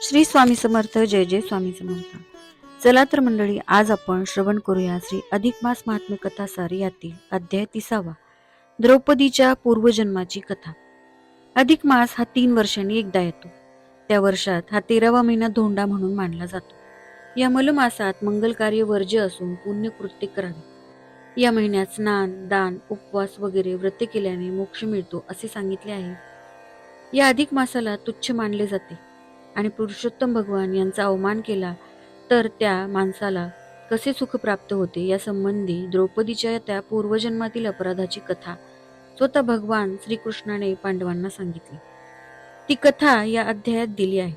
श्री स्वामी समर्थ. जय जय स्वामी समर्थ. चला तर मंडळी, आज आपण श्रवण करूया श्री अधिक मास महात्म्य कथा सार यातील अध्याय 30. द्रौपदीच्या पूर्वजन्माची कथा. अधिक मास हा 3 वर्षांनी एकदा येतो. त्या वर्षात हा 13वा महिना धोंडा म्हणून मानला जातो. या मलमासात मंगल कार्य वर्ज्य असून पुण्यकृत्य करावे. या महिन्यात स्नान, दान, उपवास वगैरे व्रते केल्याने मोक्ष मिळतो असे सांगितले आहे. या अधिक मासाला तुच्छ मानले जाते आणि पुरुषोत्तम भगवान यांचा अवमान केला तर त्या माणसाला कसे सुख प्राप्त होते या संबंधी द्रौपदीच्या त्या पूर्वजन्मातील अपराधाची कथा स्वतः भगवान श्रीकृष्णाने पांडवांना सांगितली. ती कथा या अध्यायात दिली आहे.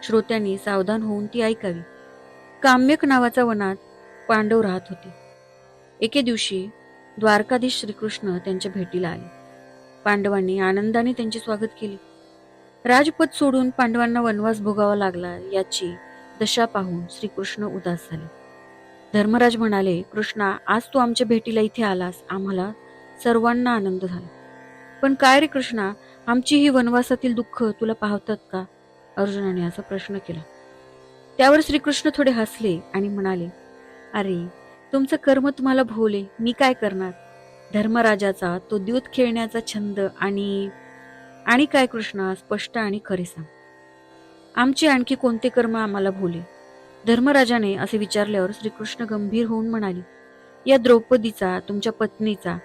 श्रोत्यांनी सावधान होऊन ती ऐकावी. काम्यक नावाच्या वनात पांडव राहत होते. एके दिवशी द्वारकाधीश श्रीकृष्ण त्यांच्या भेटीला आले. पांडवांनी आनंदाने त्यांचे स्वागत केले. राजपद सोडून पांडवांना वनवास भोगावा लागला याची दशा पाहून श्रीकृष्ण उदास झाले. धर्मराज म्हणाले, कृष्णा, आज तू आमच्या भेटीला इथे आलास, आम्हाला सर्वांना आनंद झाला. पण काय रे कृष्णा, आमची ही वनवासातील दुःख तुला पाहतात का? अर्जुनाने असा प्रश्न केला. त्यावर श्रीकृष्ण थोडे हसले आणि म्हणाले, अरे, तुमचं कर्म तुम्हाला भोवले, मी काय करणार? धर्मराजाचा तो द्यूत खेळण्याचा छंद आणि काय कृष्णा, स्पष्ट आणि खरे सांग. आमचे आणखी कोणते कर्म आम्हाला भोवले? धर्मराजाने असे विचारल्यावर श्रीकृष्ण गंभीर होऊन म्हणाले, या द्रौपदीचा, तुमच्या पत्नीचा,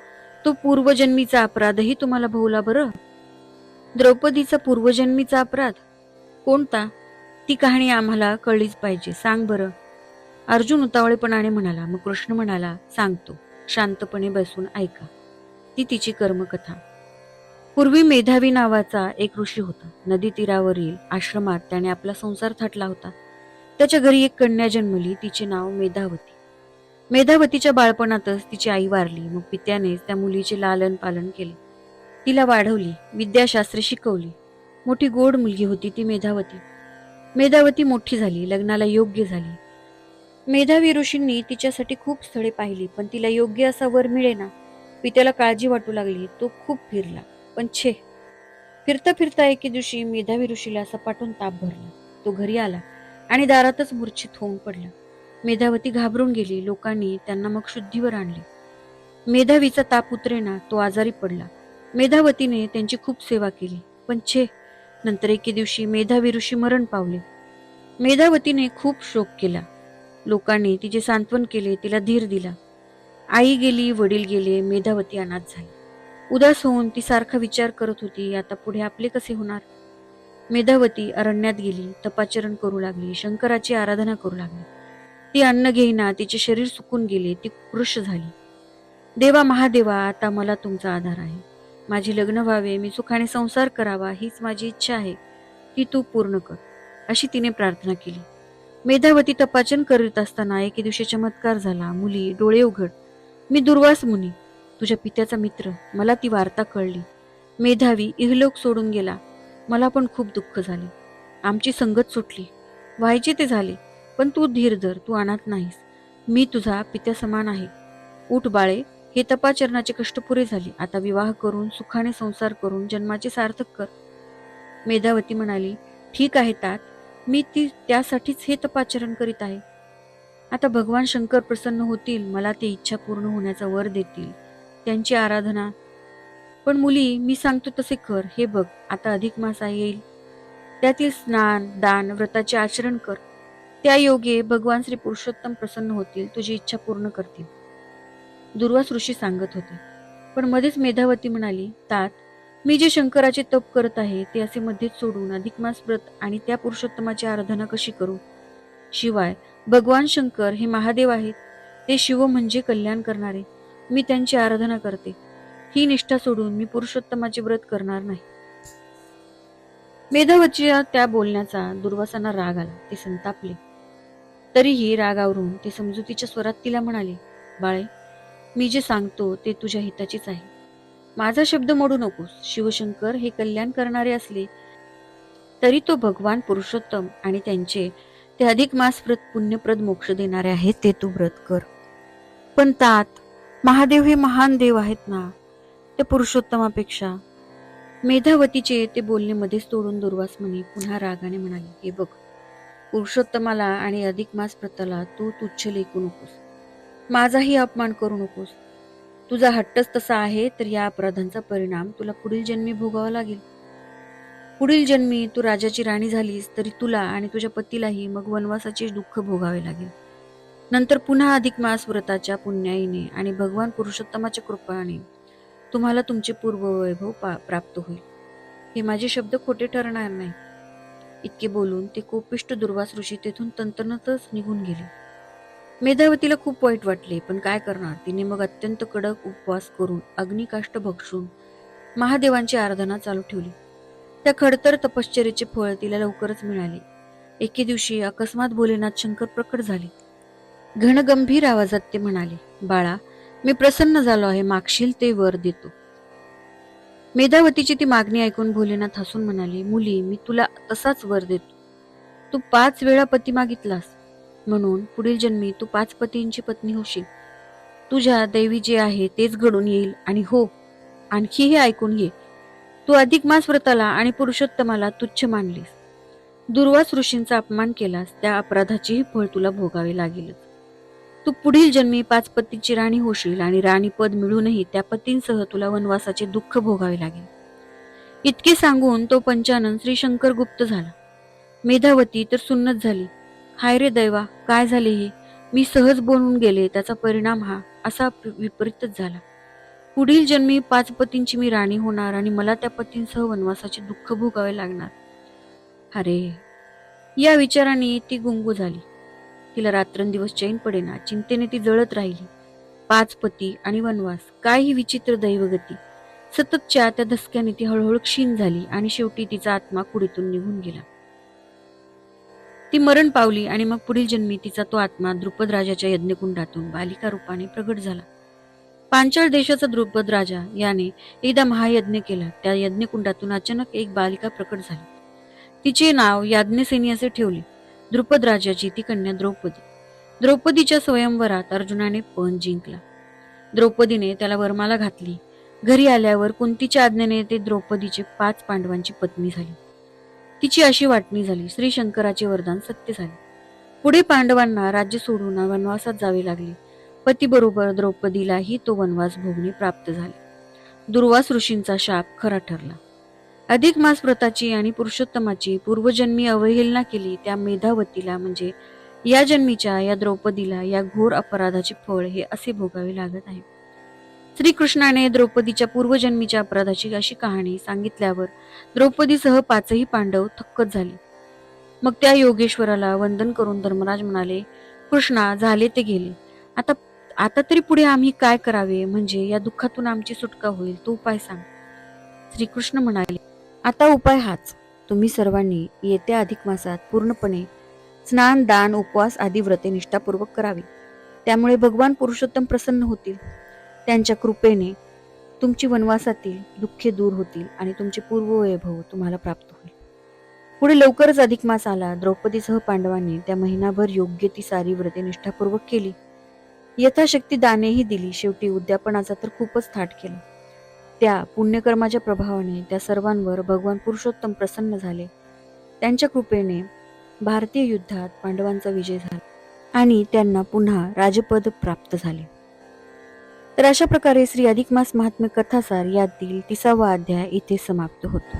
तो पूर्वजन्मीचा अपराधही तुम्हाला भोवला बरं? द्रौपदीचा पूर्वजन्मीचा अपराध कोणता? ती कहाणी आम्हाला कळलीच पाहिजे, सांग बरं. अर्जुन उतावळेपणाने म्हणाला. मग कृष्ण म्हणाला, सांगतो, शांतपणे बसून ऐका. ती तिची कर्मकथा. पूर्वी मेधावी नावाचा एक ऋषी होता. नदी तीरावरील आश्रमात त्याने आपला संसार थाटला होता. त्याच्या घरी एक कन्या जन्मली. तिचे नाव मेधावती. मेधावतीच्या बाळपणातच तिची आई वारली. मग पित्यानेच त्या मुलीचे लालन पालन केले. तिला वाढवली, विद्याशास्त्रे शिकवली. मोठी गोड मुलगी होती ती मेधावती. मेधावती मोठी झाली, लग्नाला योग्य झाली. मेधावी ऋषींनी तिच्यासाठी खूप स्थळे पाहिली, पण तिला योग्य असा वर मिळेना. पित्याला काळजी वाटू लागली. तो खूप फिरला, पण फिरता फिरता एके दिवशी मेधावी ऋषीला सपाटून ताप भरला. तो घरी आला आणि दारातच मूर्छित होऊन पडला. मेधावती घाबरून गेली. लोकांनी त्यांना मग शुद्धीवर आणले. मेधावीचा ताप उतरेना, तो आजारी पडला. मेधावतीने त्यांची खूप सेवा केली, पण नंतर एके दिवशी मेधावी ऋषी मरण पावले. मेधावतीने खूप शोक केला. लोकांनी तिचे सांत्वन केले, तिला धीर दिला. आई गेली, वडील गेले, मेधावती अनाथ झाली. उदास होऊन ती सारखा विचार करत होती, आता पुढे आपले कसे होणार? मेधावती अरण्यात गेली, तपाचरण करू लागली, शंकराची आराधना करू लागली. ती अन्न घेईना, तिचे शरीर सुकून गेले, ती कृश झाली. देवा महादेवा, आता मला तुमचा आधार आहे. माझे लग्न व्हावे, मी सुखाने संसार करावा, हीच माझी इच्छा आहे. ती तू पूर्ण कर, अशी तिने प्रार्थना केली. मेधावती तपाचन करीत असताना एके दिवशी चमत्कार झाला. मुली, डोळे उघड, मी दुर्वास मुनी, तुझ्या पित्याचा मित्र. मला ती वार्ता कळली. मेधावी इहलोक सोडून गेला. मला पण खूप दुःख झाले. आमची संगत सुटली. व्हायचे ते झाले, पण तू धीर धर, तू अनाथ नाहीस. मी तुझा पित्या समान आहे. उठ बाळे, हे तपाचरणाचे कष्ट पुरे झाले. आता विवाह करून सुखाने संसार करून जन्माचे सार्थक कर. मेधावती म्हणाली, ठीक आहे तात, मी त्यासाठीच हे तपाचरण करीत आहे. आता भगवान शंकर प्रसन्न होतील, मला ते इच्छा पूर्ण होण्याचा वर देतील, त्यांची आराधना. पण मुली, मी सांगतो तसे कर. हे बघ, आता अधिक मास येईल, त्यातील स्नान, दान, व्रताचे आचरण कर. त्या योगे भगवान श्री पुरुषोत्तम प्रसन्न होतील, तुझी इच्छा पूर्ण करतील. दुर्वास ऋषी सांगत होते. पण मध्येच मेधावती म्हणाली, तात, मी जे शंकराचे तप करत आहे ते असे मध्येच सोडून अधिक मास व्रत आणि त्या पुरुषोत्तमाची आराधना कशी करू? शिवाय भगवान शंकर हे महादेव आहेत. ते शिव म्हणजे कल्याण करणारे. मी त्यांची आराधना करते. ही निष्ठा सोडून मी पुरुषोत्तमाचे व्रत करणार नाही. मेधावतीच्या त्या बोलण्याचा दुर्वासांना राग आला. ते संतापले. तरीही रागावरून ते समजुतीच्या स्वरात तिला म्हणाले, बाळे, मी जे सांगतो ते तुझ्या हिताचीच आहे. माझा शब्द मोडू नकोस. शिवशंकर हे कल्याण करणारे असले तरी तो भगवान पुरुषोत्तम आणि त्यांचे ते अधिक मास व्रत पुण्यप्रद मोक्ष देणारे आहेत, ते तू व्रत कर. पण तात, महादेव हे महान देव आहेत ना, त्या पुरुषोत्तमापेक्षा. मेधावतीचे ते बोलणे मध्येच तोडून दुर्वास मुनी पुन्हा रागाने म्हणाले, हे बघ, पुरुषोत्तमाला आणि अधिक मास व्रताला तू तुच्छ लेखू नकोस. माझाही अपमान करू नकोस. तुझा हट्टच तसा आहे तर या अपराधांचा परिणाम तुला पुढील जन्मी भोगावा लागेल. पुढील जन्मी तू राजाची राणी झालीस तरी तुला आणि तुझ्या पतीलाही मग वनवासाचे दुःख भोगावे लागेल. नंतर पुन्हा अधिक मास व्रताच्या पुण्याईने आणि भगवान पुरुषोत्तमाच्या कृपाने तुम्हाला तुमचे पूर्ववैभव प्राप्त होईल. हे माझे शब्द खोटे ठरणार नाही. इतके बोलून ते कोपिष्ट दुर्वास ऋषी तेथून तंतनतच निघून गेले. मेधावतीला खूप वाईट वाटले, पण काय करणार. तिने मग अत्यंत कडक उपवास करून अग्निकाष्ट भक्षून महादेवांची आराधना चालू ठेवली. त्या खडतर तपश्चर्येचे फळ तिला लवकरच मिळाले. एके दिवशी अकस्मात भोलेनाथ शंकर प्रकट झाले. घनगंभीर आवाजात ते म्हणाले, बाळा, मी प्रसन्न झालो आहे, मागशील ते वर देतो. मेधावतीची ती मागणी ऐकून भोलेनाथ हसून म्हणाले, मुली, मी तुला तसाच वर देतो. तू 5 वेळा पती मागितलास, म्हणून पुढील जन्मी तू 5 पतींची पत्नी होशील. तुझ्या दैवी जे आहे तेच घडून येईल. आणि हो, आणखीही ऐकून घे. तू अधिक मास व्रताला आणि पुरुषोत्तमाला तुच्छ मानलीस, दुर्वास ऋषींचा अपमान केलास, त्या अपराधाचेही फळ तुला भोगावे लागेलच. तू पुढील जन्मी 5 पतीची राणी होशील आणि राणी पद मिळूनही त्या पतींसह तुला वनवासाचे दुःख भोगावे लागेल. इतके सांगून तो पंचानन श्री शंकर गुप्त झाला. मेधावती तर सुन्नत झाली. हाय रे दैवा, काय झाले हे? मी सहज बोलून गेले, त्याचा परिणाम हा असा विपरीतच झाला. पुढील जन्मी 5 पतींची मी राणी होणार आणि मला त्या पतींसह वनवासाचे दुःख भोगावे लागणार. अरे, या विचाराने ती गुंगू झाली. तिला रात्रंदिवस चैन पडेना. चिंतेने ती जळत राहिली. 5 पती आणि वनवास, काय ही विचित्र दैवगती. सततच्या त्या धसक्याने ती हळूहळू क्षीण झाली आणि शेवटी तिचा आत्मा कुडीतून निघून गेला. ती मरण पावली आणि मग पुढील जन्मी तिचा तो आत्मा द्रुपद राजाच्या यज्ञकुंडातून बालिका रूपाने प्रगट झाला. पांचाळ देशाचा द्रुपद राजा याने एकदा महायज्ञ केला. त्या यज्ञकुंडातून अचानक एक बालिका प्रकट झाली. तिचे नाव याज्ञसेनी असे ठेवले. द्रुपद राजाची ती कन्या द्रौपदी. द्रौपदीच्या स्वयंवरात अर्जुनाने पण जिंकला. द्रौपदीने त्याला वरमाला घातली. घरी आल्यावर कुंतीच्या आज्ञेने ते द्रौपदीचे 5 पांडवांची पत्नी झाली. तिची अशी वाटणी झाली. श्री शंकराचे वरदान सत्य झाले. पुढे पांडवांना राज्य सोडून वनवासात जावे लागले. पतीबरोबर द्रौपदीलाही तो वनवास भोगणे प्राप्त झाले. दुर्वास ऋषींचा शाप खरा ठरला. अधिक मास व्रताची आणि पुरुषोत्तमाची पूर्वजन्मी अवहेलना केली त्या मेधावतीला म्हणजे या जन्मीच्या या द्रौपदीला या घोर अपराधाचे फळ हे असे भोगावे लागत आहे. श्रीकृष्णाने द्रौपदीच्या पूर्वजन्मीच्या अपराधाची अशी कहाणी सांगितल्यावर द्रौपदीसह 5ही पांडव थक्कच झाले. मग त्या योगेश्वराला वंदन करून धर्मराज म्हणाले, कृष्णा, झाले ते गेले. आता आता तरी पुढे आम्ही काय करावे, म्हणजे या दुःखातून आमची सुटका होईल, तो उपाय सांग. श्रीकृष्ण म्हणाले, आता उपाय हाच. तुम्ही सर्वांनी येत्या अधिक मासात पूर्णपणे स्नान, दान, उपवास आदी व्रते निष्ठापूर्वक करावी. त्यामुळे भगवान पुरुषोत्तम प्रसन्न होतील. त्यांच्या कृपेने तुमची वनवासातील दुःखे दूर होतील आणि तुमचे पूर्ववैभव तुम्हाला प्राप्त होईल. पुढे लवकरच अधिक मास आला. द्रौपदीसह पांडवांनी त्या महिनाभर योग्य ती सारी व्रते निष्ठापूर्वक केली. यथाशक्ती दानेही दिली. शेवटी उद्यापनाचा तर खूपच थाट केला. त्या पुण्यकर्माच्या प्रभावाने त्या सर्वांवर भगवान पुरुषोत्तम प्रसन्न झाले. त्यांच्या कृपेने भारतीय युद्धात पांडवांचा विजय झाला आणि त्यांना पुन्हा राजपद प्राप्त झाले. तर अशा प्रकारे श्री अधिक मास महात्म्य कथासार यातील 30वा अध्याय इथे समाप्त होतो.